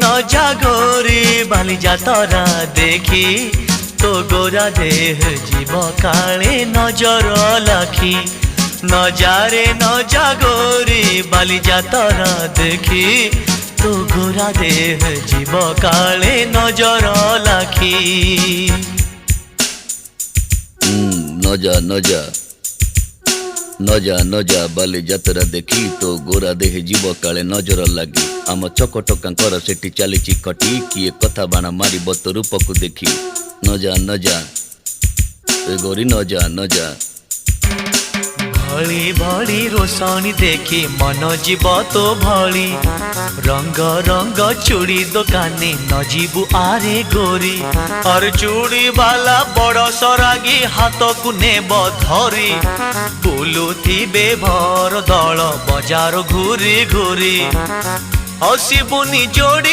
न जागोरी बाली जातरा देखी तो गोरा देह जीव काले नजर लाखी नजारे न जागोरी बाली जातरा देखी तो गोरा देह जीव काले नजर लाखी। नजा नजा नजा नजा बाली जातरा देखी तो गोरा देह जीव काले नजर लगी आम चकटकांकर सेठी चली कटी किए कथा बाण मारी बत रूप को देखी नजा नजा ए गोरी नजा नजा भली भली रोशनी देखी मन जीव तो भली रंग रंग चूड़ी दुकानी न जीवु आरे गोरी और चूड़ी वाला बड़ सरागी हाथ को नेब धरी बुलुथिबे भर दल बजार घूरी घूरी हसीबुनी जोड़ी